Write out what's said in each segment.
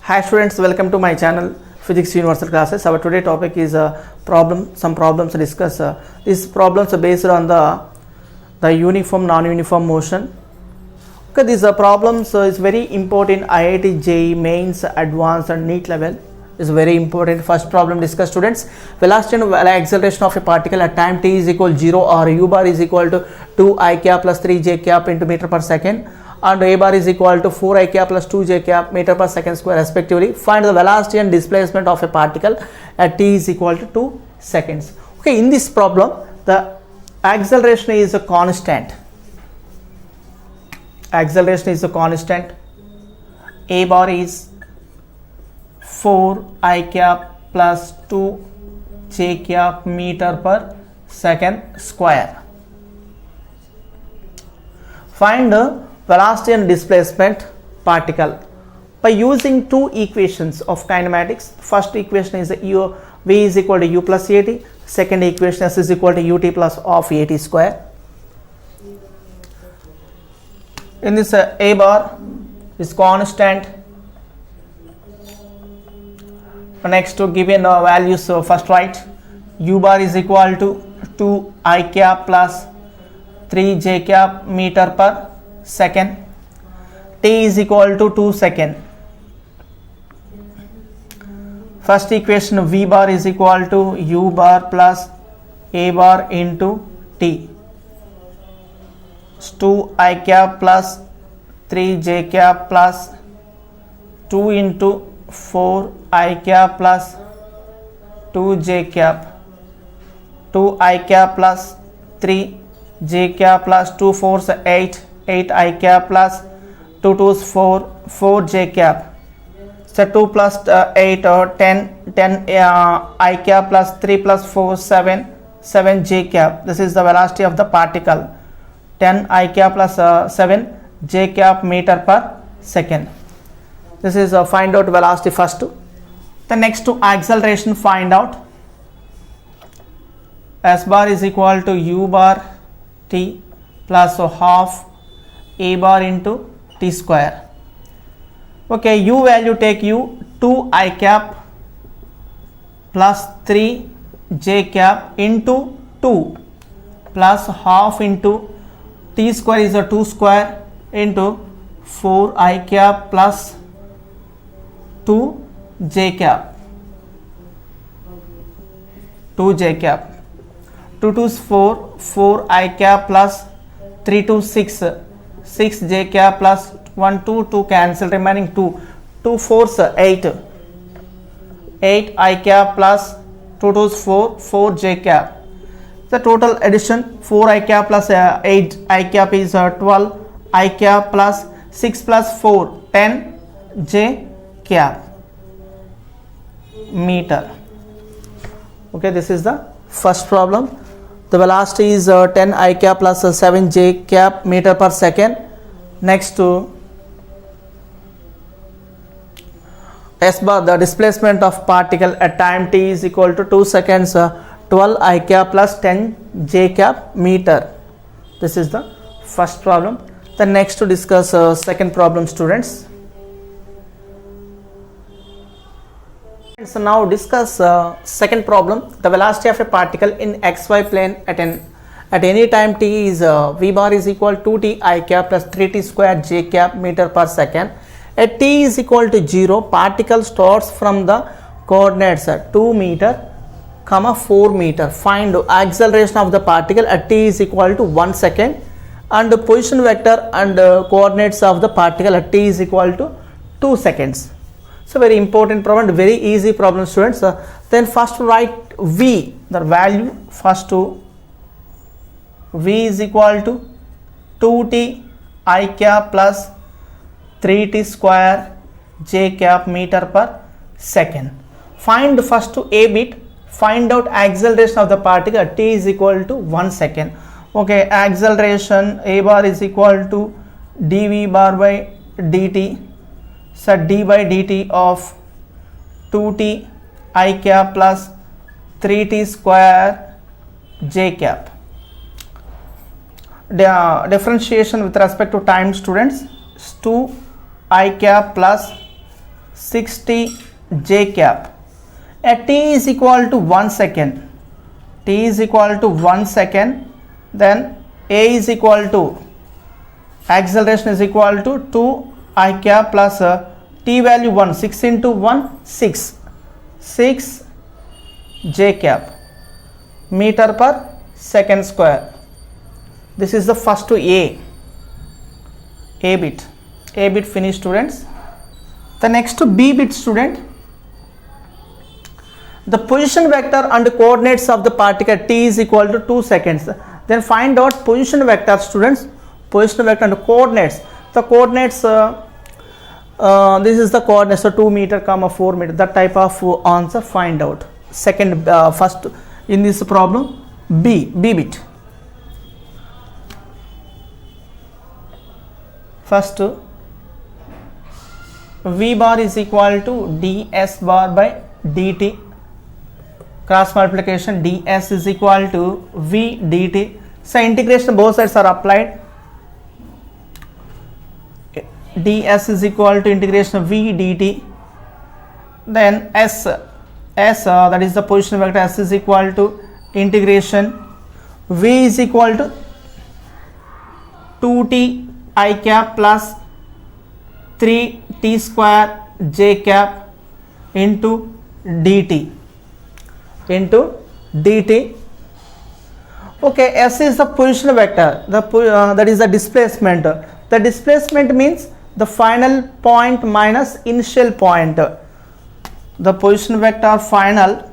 Hi students, welcome to my channel Physics Universal Classes. Our today topic is some problems to discuss. These problems are based on the uniform non-uniform motion. Okay, these problems is very important. IIT JEE mains, advanced and NEET level is very important. First problem discuss students. Velocity and acceleration of a particle at time t is equal 0 or u bar is equal to 2 I cap plus 3 j cap into meter per second, and a bar is equal to 4 I cap plus 2 j cap meter per second square respectively. Find the velocity and displacement of a particle at t is equal to 2 seconds. Okay, in this problem the acceleration is a constant. Acceleration is a constant. A bar is 4 I cap plus 2 j cap meter per second square. Find the velocity and displacement particle by using two equations of kinematics. First equation is u v is equal to u plus at. Second equation s is equal to ut plus of at square. In this a bar is constant. Next to given values, first write u bar is equal to 2 I cap plus 3 j cap meter per second. T is equal to 2 second. First equation v bar is equal to u bar plus a bar into t. 2 I cap plus 3 j cap plus 2 into 4 I cap plus 2 j cap, 2 I cap plus 3 j cap plus 2 4s 8, 8 I cap plus 2 2s 4, 4 j cap. So 2 plus 8 or 10, 10 I cap plus 3 plus 4 7, 7 j cap. This is the velocity of the particle. 10 I cap plus 7 j cap meter per second. This is find out velocity first. The next to acceleration find out. S bar is equal to u bar t plus half a bar into t square. Okay, u value take u 2 I cap plus 3 j cap into 2 plus half into t square is a 2 square into 4 I cap plus 2 j cap, 2 j cap, 2 2 is 4, 4 I cap plus 3 2 6, 6 j cap plus 1 2 2 cancel, remaining 2, 2 4s 8, 8 I cap plus 2 2 is 4, 4 j cap. The total addition 4 I cap plus 8 I cap is 12 I cap plus 6 plus 4 10 j cap meter. Okay, this is the first problem. The velocity is 10 I cap plus 7 j cap meter per second. Next to S bar, the displacement of particle at time t is equal to 2 seconds, 12 I cap plus 10 j cap meter. This is the first problem. The next to discuss second problem students. So now discuss second problem. The velocity of a particle in xy plane at any time t is v bar is equal to 2t I cap plus 3t square j cap meter per second. At t is equal to 0, particle starts from the coordinates 2 meter, 4 meter. Find acceleration of the particle at t is equal to 1 second and the position vector and coordinates of the particle at t is equal to 2 seconds. So very important problem, very easy problem students. Then first write v, the value first to v is equal to 2t I cap plus 3t square j cap meter per second. Find first to a bit, find out acceleration of the particle at t is equal to 1 second. Okay, acceleration a bar is equal to dv bar by dt. So d by dt of 2t I cap plus 3t square j cap. The differentiation with respect to time students, 2 I cap plus 60 j cap. At t is equal to 1 second, t is equal to 1 second, then a is equal to acceleration is equal to 2 I cap plus t value 1, 6 into 1 6 j cap meter per second square. This is the first a bit finished, students. The next b bit, student. The position vector and coordinates of the particle t is equal to 2 seconds. Then find out position vector, students. Position vector and coordinates. The coordinates, this is the coordinates, so 2 meter comma 4 meter. That type of answer find out. Second, first in this problem, b bit. First, v bar is equal to ds bar by dt. Cross multiplication, ds is equal to v dt. So integration both sides are applied. ds is equal to integration of v dt. Then s that is the position vector, s is equal to integration v is equal to 2t I cap plus 3t square j cap into dt. Okay, s is the position vector, that is the displacement. The displacement means the final point minus initial point. The position vector final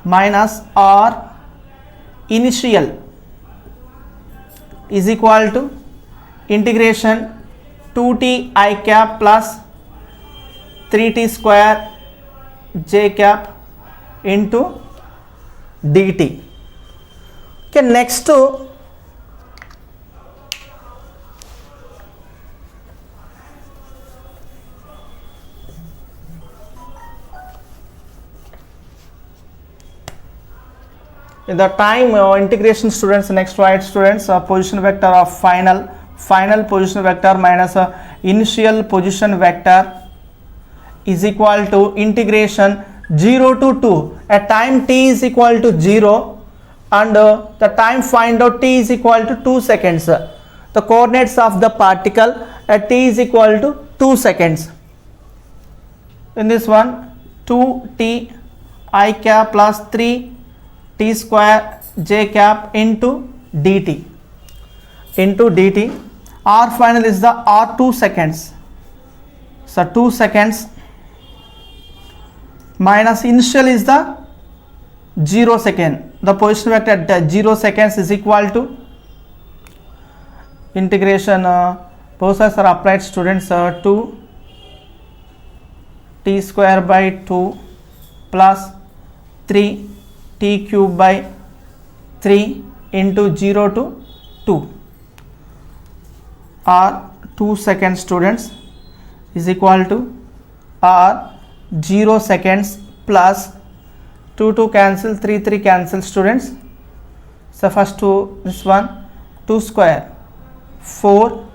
minus or initial is equal to integration 2t I cap plus 3t square j cap into dt. Okay, next in the time integration, students. Next, write, students, position vector of final position vector minus initial position vector is equal to integration 0 to 2 at time t is equal to 0 and the time find out t is equal to 2 seconds. The coordinates of the particle at t is equal to 2 seconds. In this one, 2t I cap plus 3t square j cap into dt. R final is the r 2 seconds. So 2 seconds minus initial is the 0 second. The position vector at 0 seconds is equal to integration, both sides are applied, students. 2 t square by 2 plus 3 t cube by 3 into 0 to 2. R 2 seconds, students, is equal to R 0 seconds plus 2 cancel, 3 cancel, students. So first to this one, 2 square 4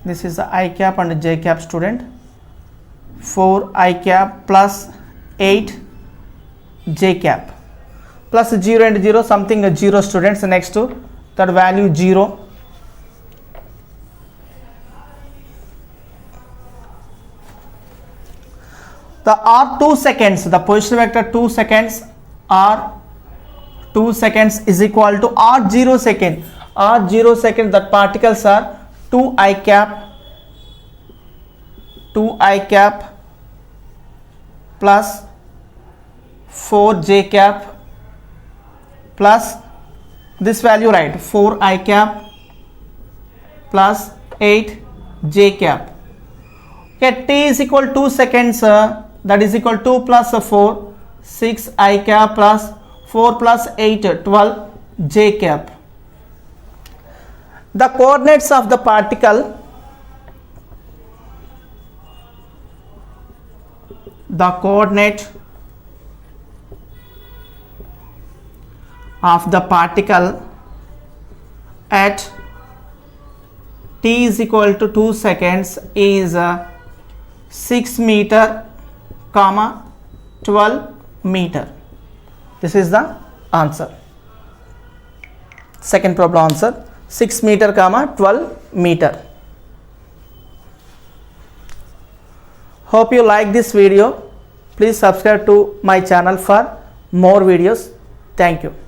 this is the I cap and j cap, student. 4 I cap plus 8 j cap plus 0 and 0 something 0, students. Next to that value 0. The r 2 seconds, the position vector 2 seconds, r 2 seconds is equal to r 0 second. R 0 second, that particles are 2 I cap plus 4 j cap plus this value, right, 4 I cap plus 8 j cap. Okay, t is equal 2 seconds, that is equal to 2 plus 4 6 I cap plus 4 plus 8 12 j cap. The coordinates of the particle, of the particle at t is equal to 2 seconds is 6 meter comma 12 meter. This is the answer. Second problem answer 6 meter comma 12 meter. Hope you like this video. Please subscribe to my channel for more videos. Thank you.